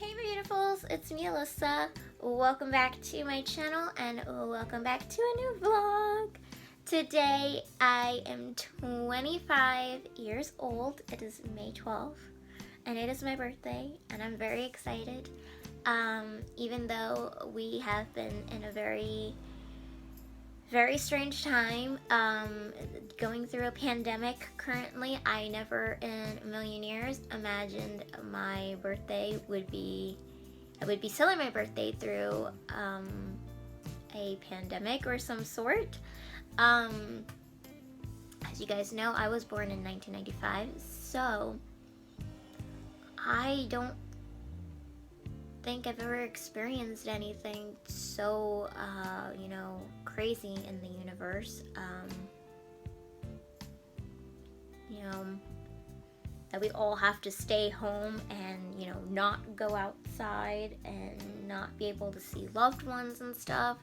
Hey beautifuls, it's me Alyssa. Welcome back to my channel and welcome back to a new vlog. Today I am 25 years old. It is May 12th and it is my birthday and I'm very excited. Even though we have been in a very strange time, going through a pandemic currently. I never in a million years imagined my birthday would be, I would be celebrating my birthday through a pandemic or some sort. As you guys know, I was born in 1995, so I don't think I've ever experienced anything so, crazy in the universe. That we all have to stay home and, not go outside and not be able to see loved ones and stuff.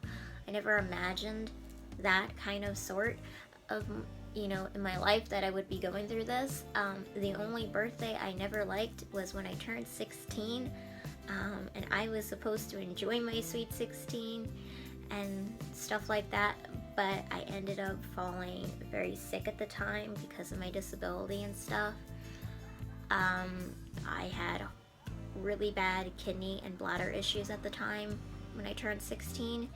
I never imagined that kind of sort of, in my life that I would be going through this. The only birthday I never liked was when I turned 16. And I was supposed to enjoy my sweet 16 and stuff like that, but I ended up falling very sick at the time because of my disability and stuff. I had really bad kidney and bladder issues at the time when I turned 16,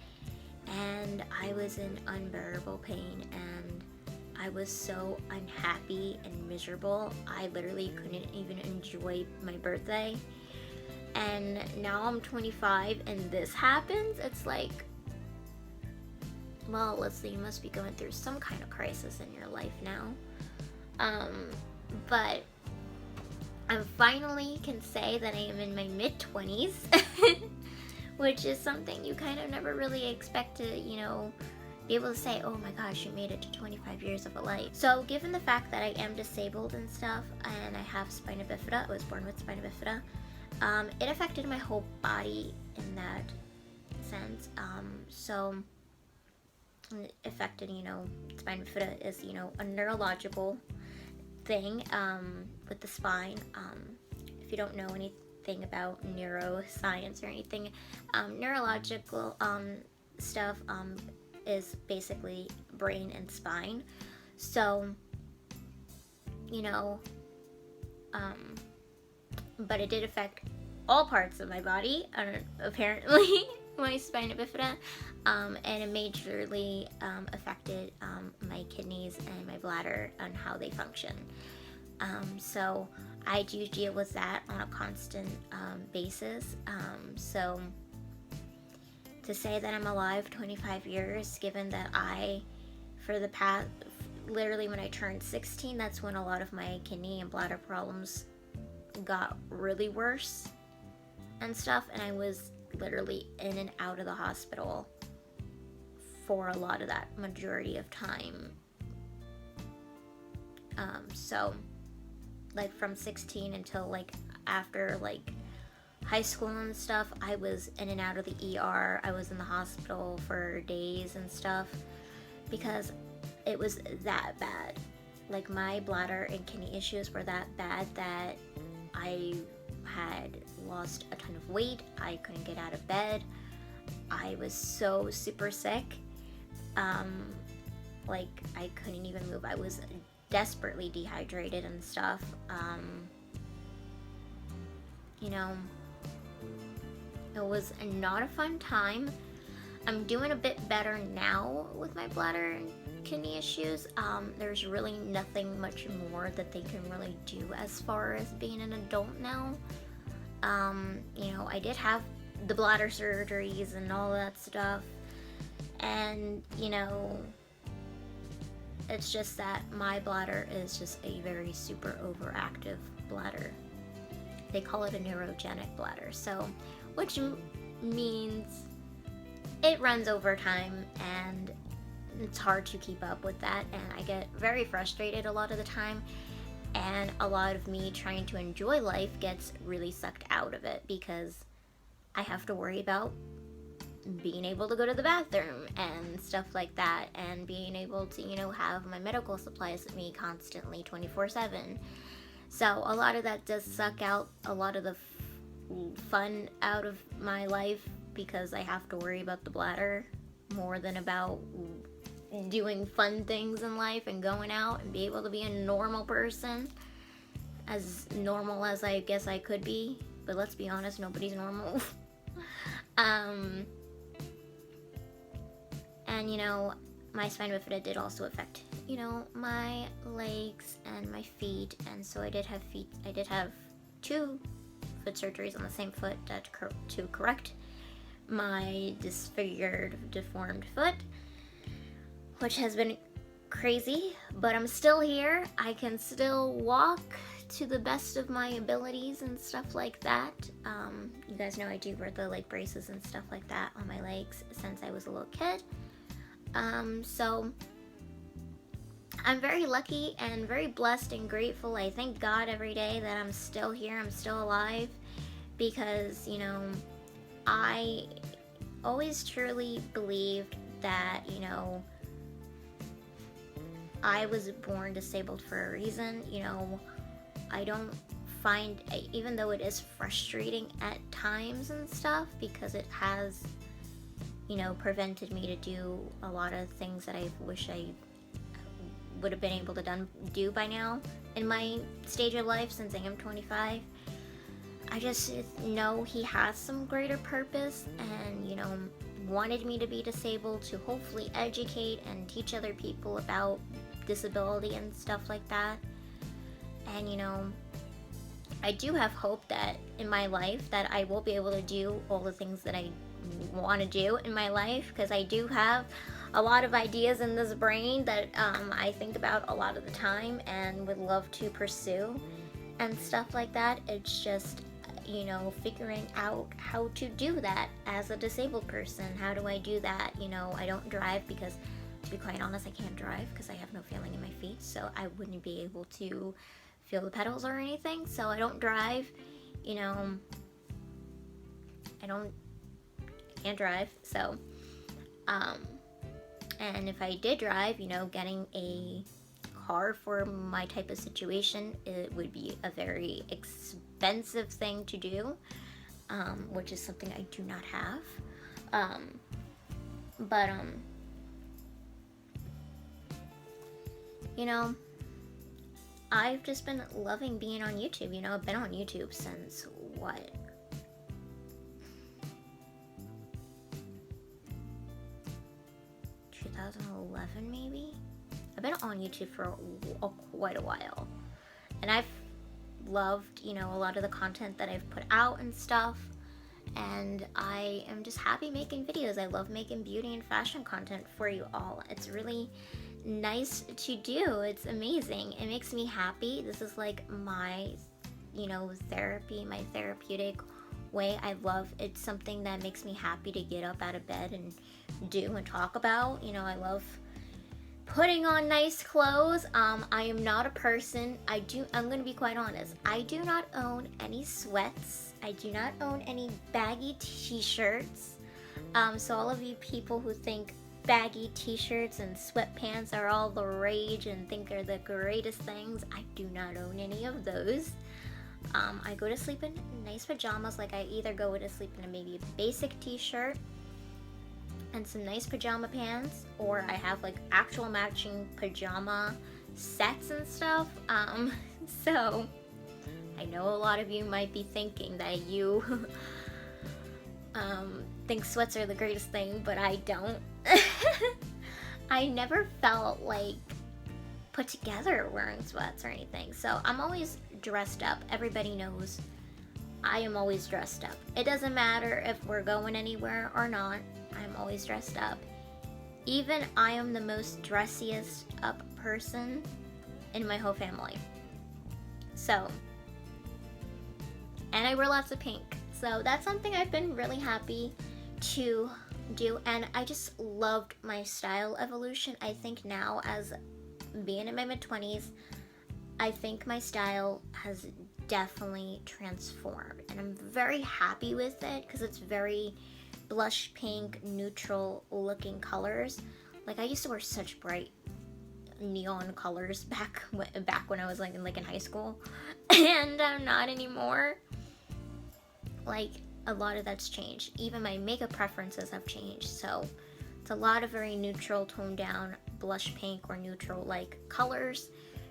and I was in unbearable pain and I was so unhappy and miserable. I literally couldn't even enjoy my birthday. And now I'm 25 and this happens. It's like, well, Alyssa, you must be going through some kind of crisis in your life now. But I finally can say that I am in my mid-20s, which is something you kind of never really expect to, be able to say, oh my gosh, you made it to 25 years of a life. So given the fact that I am disabled and stuff, and I have spina bifida, I was born with spina bifida, it affected my whole body in that sense. So it affected, spina bifida is, a neurological thing with the spine. If you don't know anything about neuroscience or anything, neurological stuff is basically brain and spine. So, but it did affect all parts of my body, apparently, my spina bifida, and it majorly affected my kidneys and my bladder and how they function. So I do deal with that on a constant basis. So to say that I'm alive 25 years, given that for the past, literally when I turned 16, that's when a lot of my kidney and bladder problems got really worse and stuff, and I was literally in and out of the hospital for a lot of that majority of time. So like from 16 until like after like high school and stuff, I was in and out of the ER. I was in the hospital for days and stuff because it was that bad. Like my bladder and kidney issues were that bad that I had lost a ton of weight. I couldn't get out of bed. I was so super sick. Like I couldn't even move. I was desperately dehydrated and stuff. It was not a fun time. I'm doing a bit better now with my bladder and kidney issues. There's really nothing much more that they can really do as far as being an adult now. I did have the bladder surgeries and all that stuff, and it's just that my bladder is just a very super overactive bladder. They call it a neurogenic bladder, so which means it runs over time and it's hard to keep up with that, and I get very frustrated a lot of the time, and a lot of me trying to enjoy life gets really sucked out of it because I have to worry about being able to go to the bathroom and stuff like that, and being able to have my medical supplies with me constantly 24/7. So a lot of that does suck out a lot of the fun out of my life because I have to worry about the bladder more than about doing fun things in life and going out and be able to be a normal person, as normal as I guess I could be, but let's be honest, nobody's normal. And you know, my spina bifida did also affect, you know, my legs and my feet, and so I did have 2 foot surgeries on the same foot to correct my disfigured, deformed foot, which has been crazy, but I'm still here. I can still walk to the best of my abilities and stuff like that. You guys know I do wear the leg braces and stuff like that on my legs since I was a little kid. So I'm very lucky and very blessed and grateful. I thank God every day that I'm still here, I'm still alive, because, you know, I always truly believed that, you know, I was born disabled for a reason. You know, I don't find, even though it is frustrating at times and stuff, because it has, you know, prevented me to do a lot of things that I wish I would have been able to do by now in my stage of life, since I am 25. I just know he has some greater purpose, and, you know, wanted me to be disabled to hopefully educate and teach other people about disability and stuff like that. And, you know, I do have hope that in my life that I will be able to do all the things that I want to do in my life, because I do have a lot of ideas in this brain that I think about a lot of the time and would love to pursue and stuff like that. It's just, you know, figuring out how to do that as a disabled person. How do I do that? You know, I don't drive because, to be quite honest, I can't drive because I have no feeling in my feet, so I wouldn't be able to feel the pedals or anything. So I don't drive, you know, I can't drive. So and if I did drive, you know, getting a car for my type of situation, it would be a very expensive thing to do, which is something I do not have. But you know, I've just been loving being on YouTube. You know, I've been on YouTube since what? 2011 maybe? I've been on YouTube for quite a while. And I've loved, you know, a lot of the content that I've put out and stuff. And I am just happy making videos. I love making beauty and fashion content for you all. It's really nice to do. It's amazing. It makes me happy. This is like my, you know, therapy, my therapeutic way. I love, it's something that makes me happy to get up out of bed and do and talk about. You know, I love putting on nice clothes. I am not a person, I'm gonna be quite honest, I do not own any sweats. I do not own any baggy t-shirts. So all of you people who think baggy t-shirts and sweatpants are all the rage and think they're the greatest things, I do not own any of those. I go to sleep in nice pajamas. Like, I either go to sleep in a maybe a basic t-shirt and some nice pajama pants, or I have like actual matching pajama sets and stuff. So I know a lot of you might be thinking that you think sweats are the greatest thing, but I don't. I never felt like put together wearing sweats or anything, so I'm always dressed up. Everybody knows I am always dressed up. It doesn't matter if we're going anywhere or not, I'm always dressed up. Even I am the most dressiest up person in my whole family. So, and I wear lots of pink. So that's something I've been really happy to do, and I just loved my style evolution. I think now, as being in my mid-20s, I think my style has definitely transformed, and I'm very happy with it because it's very blush pink, neutral looking colors. Like, I used to wear such bright neon colors back when I was like in high school, and I'm not anymore. like a lot of that's changed. Even my makeup preferences have changed. So it's a lot of very neutral, toned down, blush pink or neutral like colors.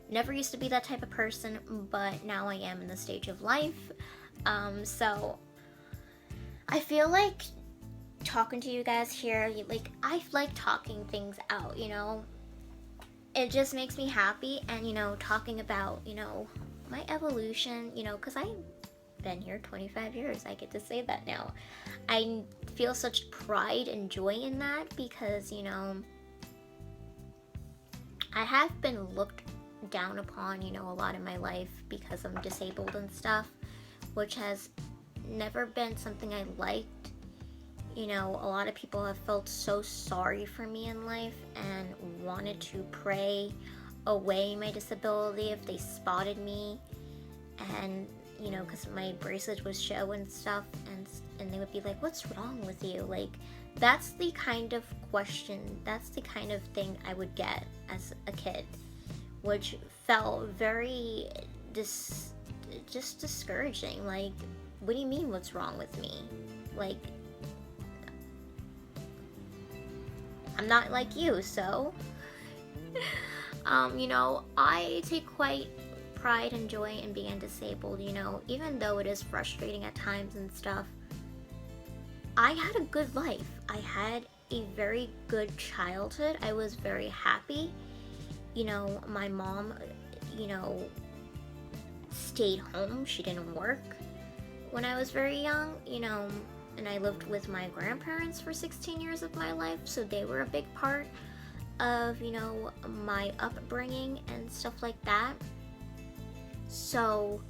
Never used to be that type of person, but now I am in the stage of life. So I feel like talking to you guys here, like I like talking things out, you know. It just makes me happy, and you know, talking about, you know, my evolution, you know, because I've been here 25 years. I get to say that now. I feel such pride and joy in that because, you know, I have been looked down upon, you know, a lot in my life because I'm disabled and stuff, which has never been something I liked. You know, a lot of people have felt so sorry for me in life and wanted to pray away my disability if they spotted me, and you know, because my bracelet would show and stuff, and they would be like, what's wrong with you? Like, that's the kind of question, that's the kind of thing I would get as a kid, which felt very just discouraging. Like, what do you mean what's wrong with me? Like, I'm not like you, so you know, I take quite pride and joy in being disabled, you know, even though it is frustrating at times and stuff. I had a good life. I had a very good childhood. I was very happy. You know, my mom, you know, stayed home. She didn't work when I was very young, you know, and I lived with my grandparents for 16 years of my life, so they were a big part of, you know, my upbringing and stuff like that. So,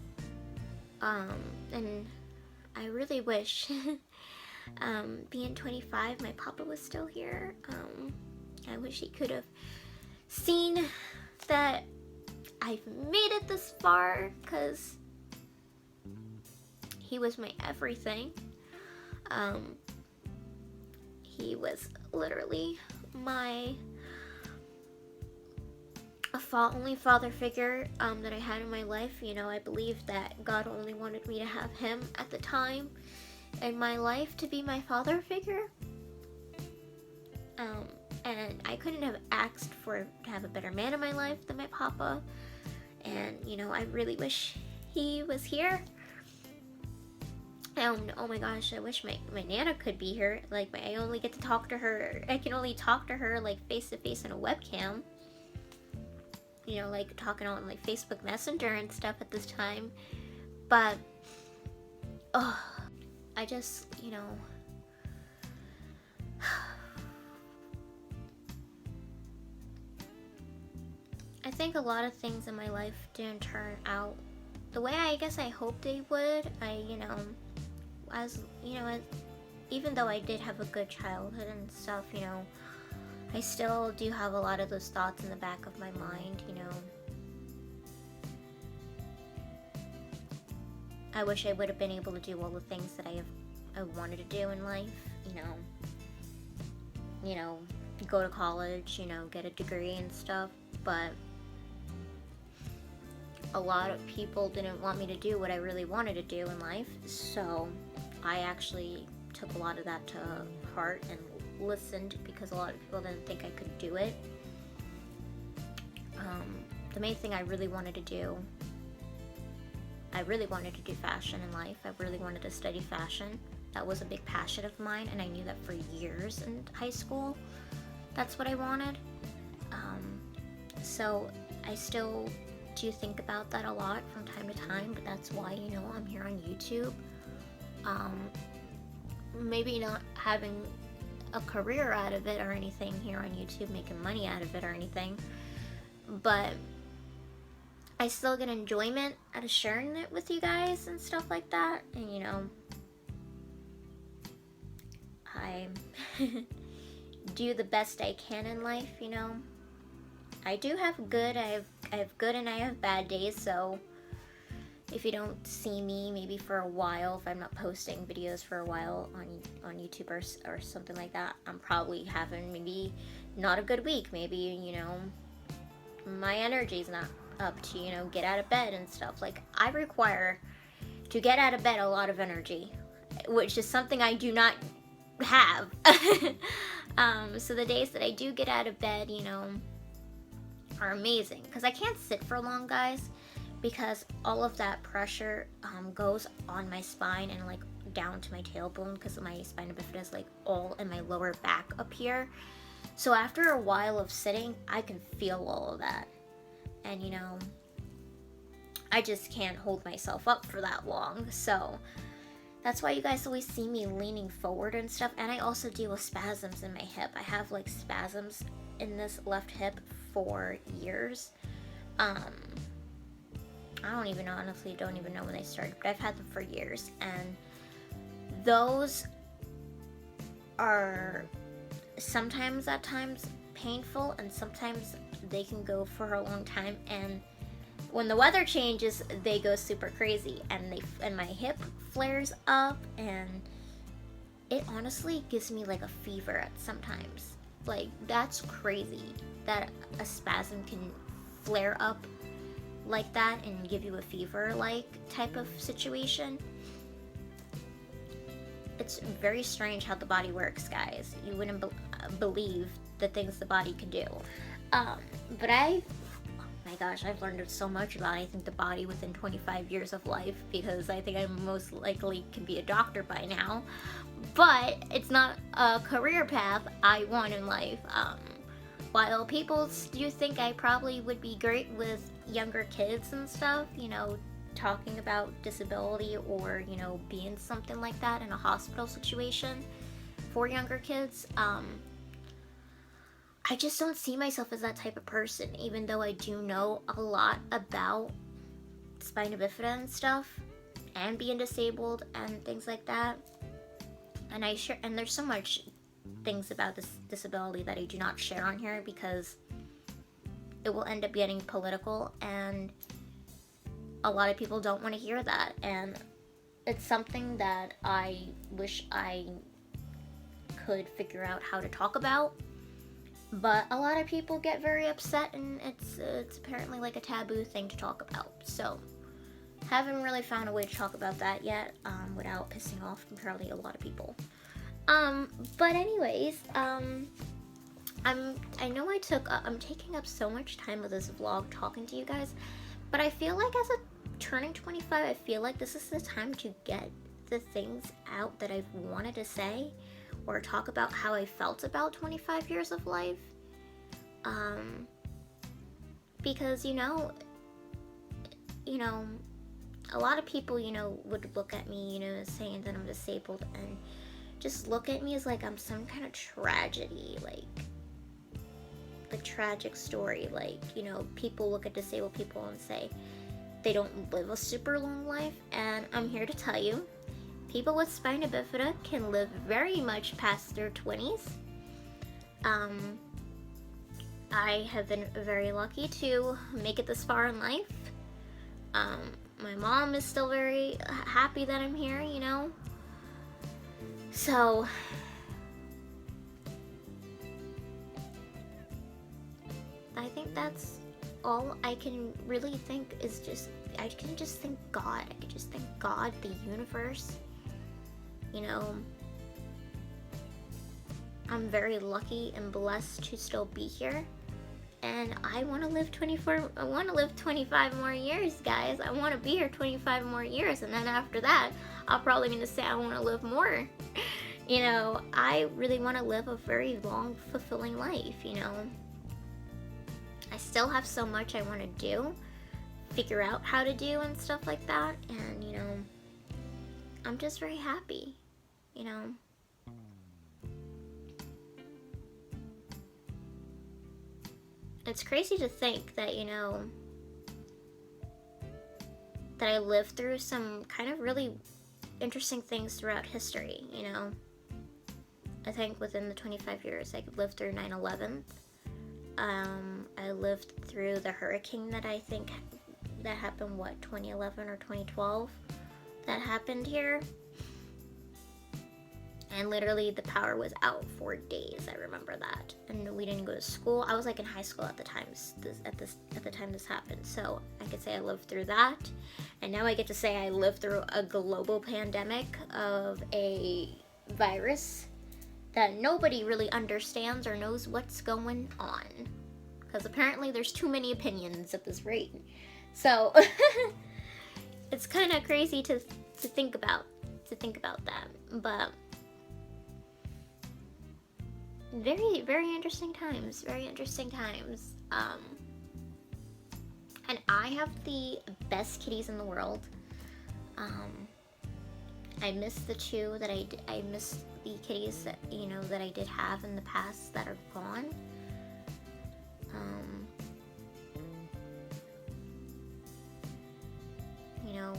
and I really wish, being 25, my papa was still here. I wish he could have seen that I've made it this far, because he was my everything. He was literally my only father figure that I had in my life. You know, I believe that God only wanted me to have him at the time in my life to be my father figure. And I couldn't have asked to have a better man in my life than my papa. And, you know, I really wish he was here. Oh my gosh, I wish my Nana could be here. Like, I only get to talk to her, I can only talk to her, like, face to face in a webcam. You know, like, talking on, like, Facebook Messenger and stuff at this time. But, oh, I just, you know, I think a lot of things in my life didn't turn out the way I guess I hoped they would. You know, even though I did have a good childhood and stuff, you know, I still do have a lot of those thoughts in the back of my mind, you know. I wish I would have been able to do all the things that I wanted to do in life, you know, go to college, you know, get a degree and stuff, but a lot of people didn't want me to do what I really wanted to do in life, so I actually took a lot of that to heart and listened, because a lot of people didn't think I could do it. The main thing I really wanted to do fashion in life. I really wanted to study fashion. That was a big passion of mine, and I knew that for years in high school. That's what I wanted. So I still do think about that a lot from time to time, but that's why, you know, I'm here on YouTube. Maybe not having a career out of it or anything here on YouTube, making money out of it or anything, but I still get enjoyment out of sharing it with you guys and stuff like that. And you know, I do the best I can in life, you know. I do have good, I have good and I have bad days, so if you don't see me maybe for a while, if I'm not posting videos for a while on YouTube or something like that, I'm probably having maybe not a good week. Maybe, you know, my energy's not up to, you know, get out of bed and stuff. Like, I require to get out of bed a lot of energy. which is something I do not have. So the days that I do get out of bed, you know, are amazing, because I can't sit for long, guys, because all of that pressure goes on my spine and like down to my tailbone, because my spina bifida is like all in my lower back up here. So after a while of sitting, I can feel all of that, and you know, I just can't hold myself up for that long. So that's why you guys always see me leaning forward and stuff. And I also deal with spasms in my hip. I have like spasms in this left hip for years. I don't even know, honestly, don't even know when they started, but I've had them for years, and those are sometimes at times painful, and sometimes they can go for a long time, and when the weather changes, they go super crazy, and my hip flares up, and it honestly gives me like a fever at sometimes. Like, that's crazy that a spasm can flare up like that and give you a fever like type of situation. It's very strange how the body works, guys. You wouldn't believe the things the body can do. But oh my gosh, I've learned so much about, I think, the body within 25 years of life, because I think I most likely can be a doctor by now. But it's not a career path I want in life. While people do think I probably would be great with younger kids and stuff, you know, talking about disability or, you know, being something like that in a hospital situation for younger kids, I just don't see myself as that type of person, even though I do know a lot about spina bifida and stuff, and being disabled and things like that. And there's so much things about this disability that I do not share on here, because it will end up getting political, and a lot of people don't want to hear that, and it's something that I wish I could figure out how to talk about, but a lot of people get very upset, and it's apparently like a taboo thing to talk about. So haven't really found a way to talk about that yet, without pissing off apparently a lot of people. But anyways, I know I'm taking up so much time with this vlog talking to you guys, but I feel like as a turning 25, I feel like this is the time to get the things out that I've wanted to say, or talk about how I felt about 25 years of life. Because, you know, a lot of people, you know, would look at me, you know, saying that I'm disabled, and just look at me as like I'm some kind of tragedy, like tragic story. Like, you know, people look at disabled people and say they don't live a super long life, and I'm here to tell you, people with spina bifida can live very much past their 20s. I have been very lucky to make it this far in life. My mom is still very happy that I'm here, you know. So I think that's all I can really think, is just, I can just thank God. I can just thank God, the universe. You know, I'm very lucky and blessed to still be here. And I want to live 25 more years, guys. I want to be here 25 more years. And then after that, I'll probably need to say I want to live more. You know, I really want to live a very long, fulfilling life, you know. I still have so much I want to do, figure out how to do and stuff like that. And, you know, I'm just very happy, you know. It's crazy to think that, you know, that I lived through some kind of really interesting things throughout history, you know. I think within the 25 years I could live through 9/11. I lived through the hurricane that I think that happened, 2011 or 2012, that happened here. And literally the power was out for days. I remember that, and we didn't go to school. I was like in high school at the time. At the time this happened, so I could say I lived through that. And now I get to say I lived through a global pandemic of a virus that nobody really understands or knows what's going on, because apparently there's too many opinions at this rate. So it's kind of crazy to think about that, but very, very interesting times. And I have the best kitties in the world. I miss the two that I miss the kitties that, you know, that I did have in the past that are gone. You know,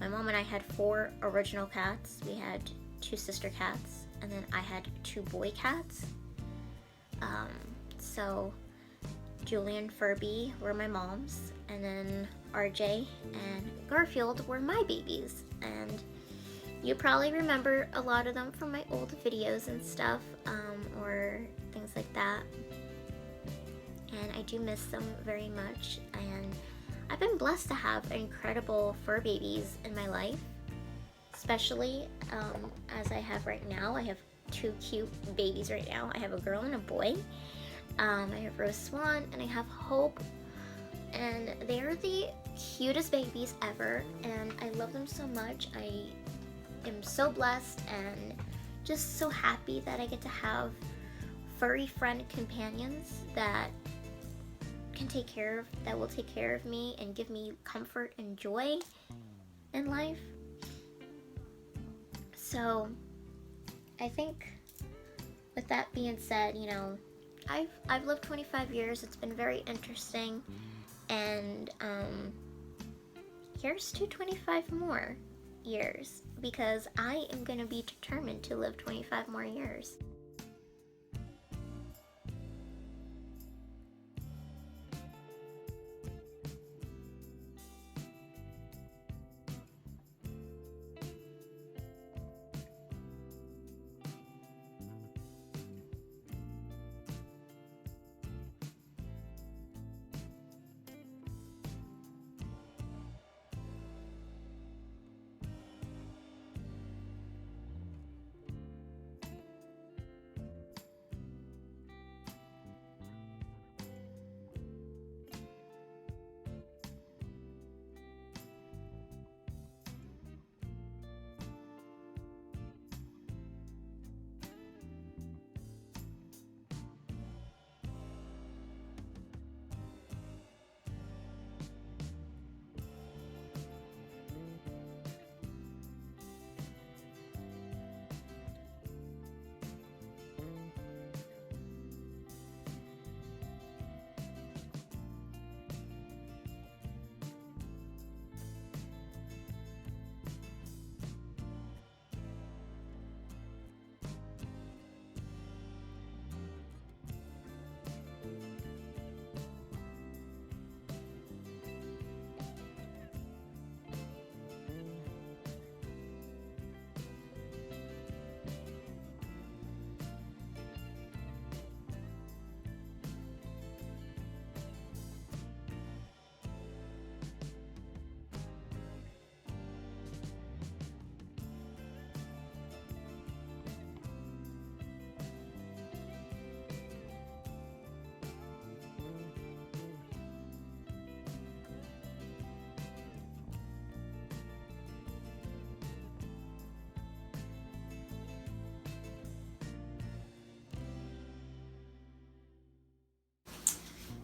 my mom and I had 4 original cats. We had 2 sister cats, and then I had 2 boy cats. So Julie and Furby were my mom's, and then RJ and Garfield were my babies. And you probably remember a lot of them from my old videos and stuff, or things like that. And I do miss them very much, and I've been blessed to have incredible fur babies in my life, especially as I have right now. I have 2 cute babies right now. I have a girl and a boy. I have Rose Swan and I have Hope, and they are the cutest babies ever, and I love them so much. I am so blessed and just so happy that I get to have furry friend companions that will take care of me and give me comfort and joy in life. So I think with that being said, you know, I've lived 25 years. It's been very interesting, and here's to 25 more years, because I am going to be determined to live 25 more years.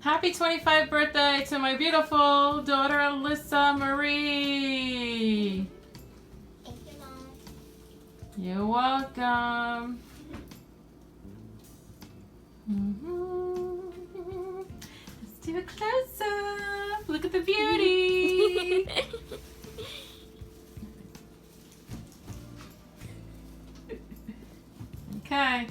Happy 25th birthday to my beautiful daughter, Alyssa Marie. Thank you, Mom. You're welcome. Let's do a close-up. Look at the beauty. Okay.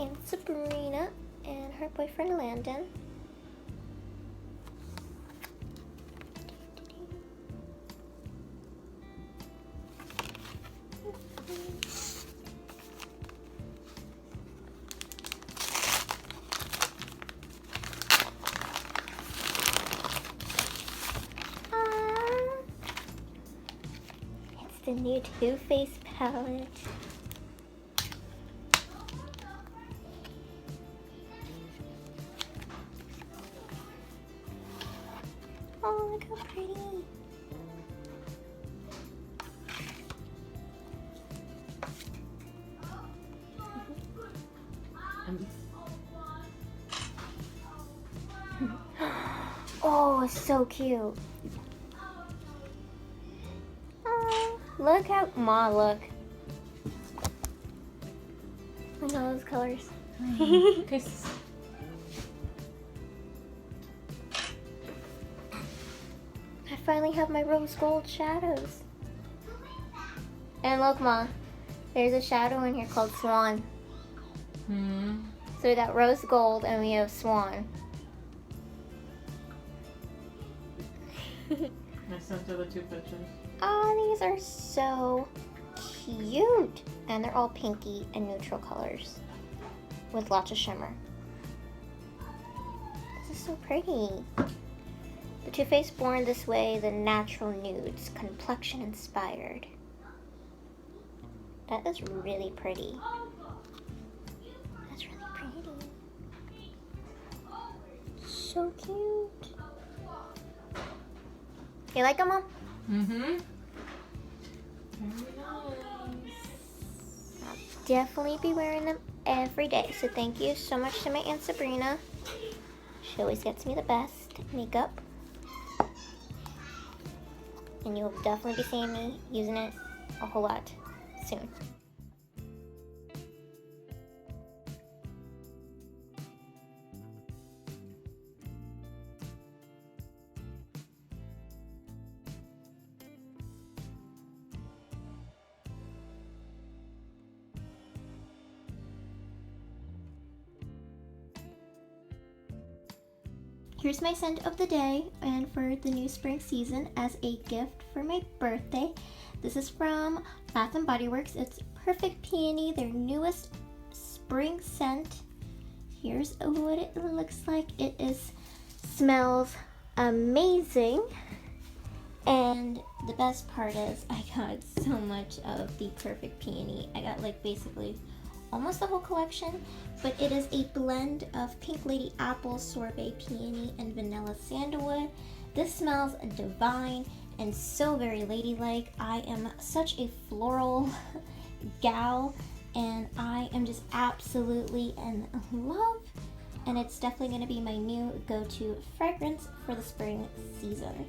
Aunt Sabrina and her boyfriend Landon. It's the new Too Faced palette. Oh, look how pretty. Oh, so cute. Oh, look how, look. Look at all those colors. Kiss. I finally have my rose gold shadows. And look, Ma, there's a shadow in here called Swan. So we got rose gold and we have Swan. I sent her the 2 pictures. Oh, these are so cute. And they're all pinky and neutral colors with lots of shimmer. This is so pretty. The Too Faced Born This Way, the natural nudes, complexion inspired. That is really pretty. That's really pretty. So cute. You like them, Mom? Mm-hmm. Very nice. I'll definitely be wearing them every day. So thank you so much to my Aunt Sabrina. She always gets me the best makeup. And you'll definitely be seeing me using it a whole lot soon. Here's my scent of the day and for the new spring season as a gift for my birthday. This is from Bath & Body Works. It's Perfect Peony, their newest spring scent. Here's what it looks like. It smells amazing. And the best part is I got so much of the Perfect Peony. I got like basically almost the whole collection, but it is a blend of Pink Lady Apple, Sorbet Peony, and Vanilla Sandalwood. This smells divine and so very ladylike. I am such a floral gal, and I am just absolutely in love, and it's definitely going to be my new go-to fragrance for the spring season.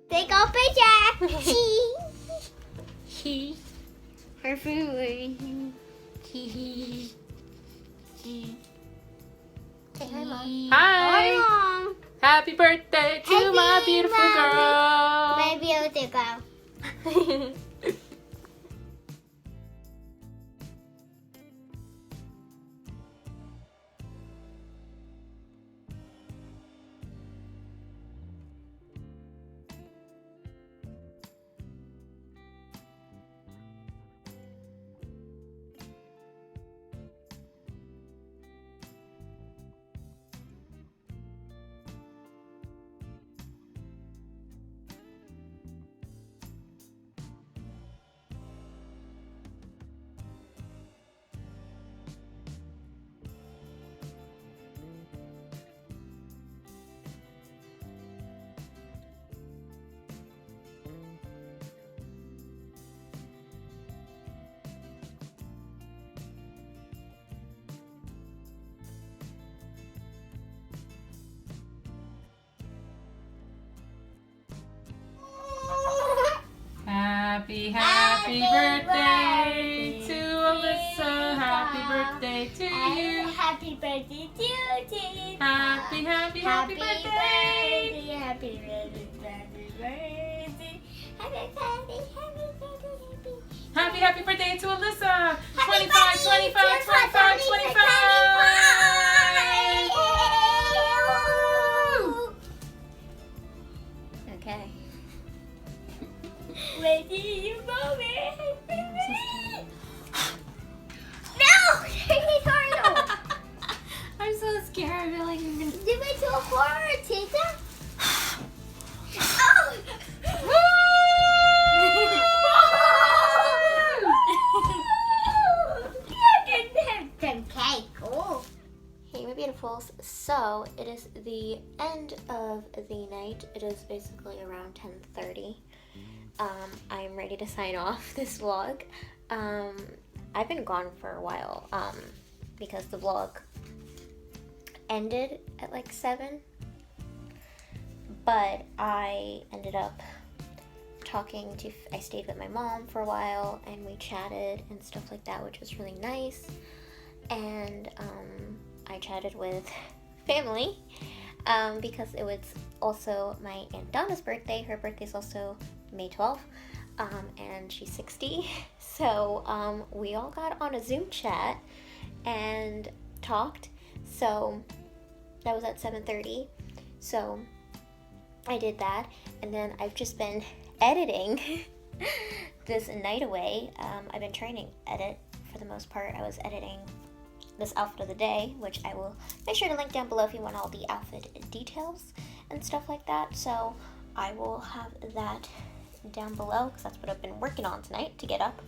Take a picture! She. Her favorite. Say hi, Mom. Hi! Hi, Mom. Happy birthday to my beautiful girl! My beautiful girl. birthday. Happy, happy, happy birthday. Happy birthday. Happy, happy birthday to Alyssa. 25, 25, 25, 25. Okay. Wait, you move it. No! I'm so scared. I feel like I'm gonna. You went to a horror, Tita. Oh! Okay, cool. Hey, my beautifuls. So it is the end of the night. It is basically around 10:30. I'm ready to sign off this vlog. I've been gone for a while because the vlog ended at like 7, but I ended up I stayed with my mom for a while and we chatted and stuff like that, which was really nice. And I chatted with family because it was also my Aunt Donna's birthday. Her birthday's also May 12th, and she's 60. So we all got on a Zoom chat and talked. So that was at 7:30. So I did that, and then I've just been editing this night away. I've been trying to edit for the most part. I was editing this outfit of the day, which I will make sure to link down below if you want all the outfit details and stuff like that. So I will have that down below because that's what I've been working on tonight to get up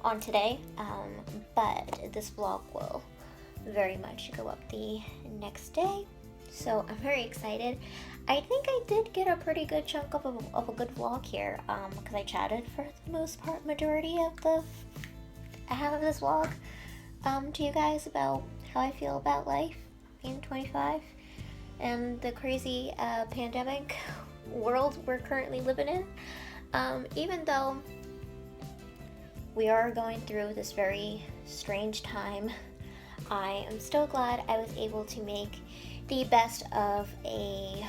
on today. But this vlog will very much go up the next day. So I'm very excited. I think I did get a pretty good chunk of a good vlog here because I chatted for the most part, majority of the half of this vlog to you guys about how I feel about life being 25 and the crazy pandemic world we're currently living in. Even though we are going through this very strange time, I am still glad I was able to make the best of a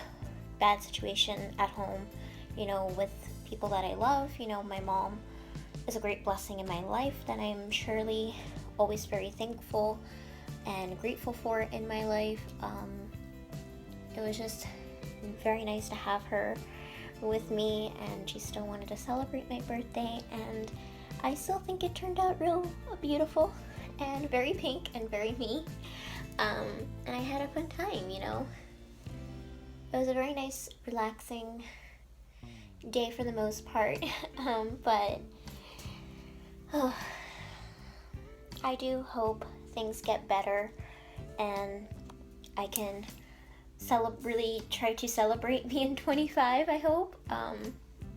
bad situation at home, you know, with people that I love. You know, my mom is a great blessing in my life that I'm surely always very thankful and grateful for in my life. It was just very nice to have her with me, and she still wanted to celebrate my birthday, and I still think it turned out real beautiful and very pink and very me. And I had a fun time, you know. It was a very nice, relaxing day for the most part. But I do hope things get better and I can really try to celebrate being 25, I hope.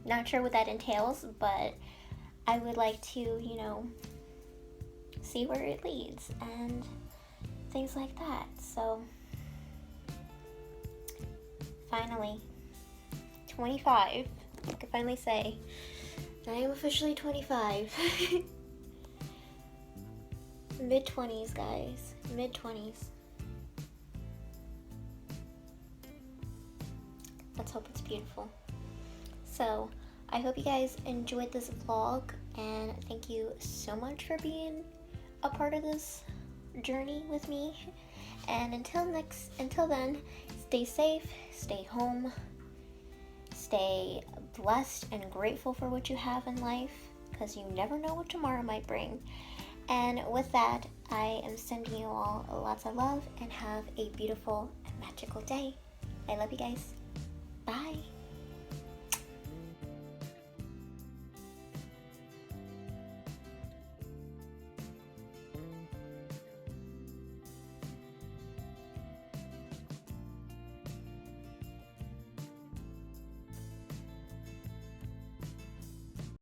Not sure what that entails, but I would like to, you know, see where it leads and things like that. So finally 25. I can finally say I am officially 25. Mid-20s, guys. Mid-20s. Let's hope it's beautiful. So I hope you guys enjoyed this vlog, and thank you so much for being a part of this journey with me. And until then, stay safe, stay home, stay blessed and grateful for what you have in life, because you never know what tomorrow might bring. And with that, I am sending you all lots of love and have a beautiful and magical day. I love you guys. Bye.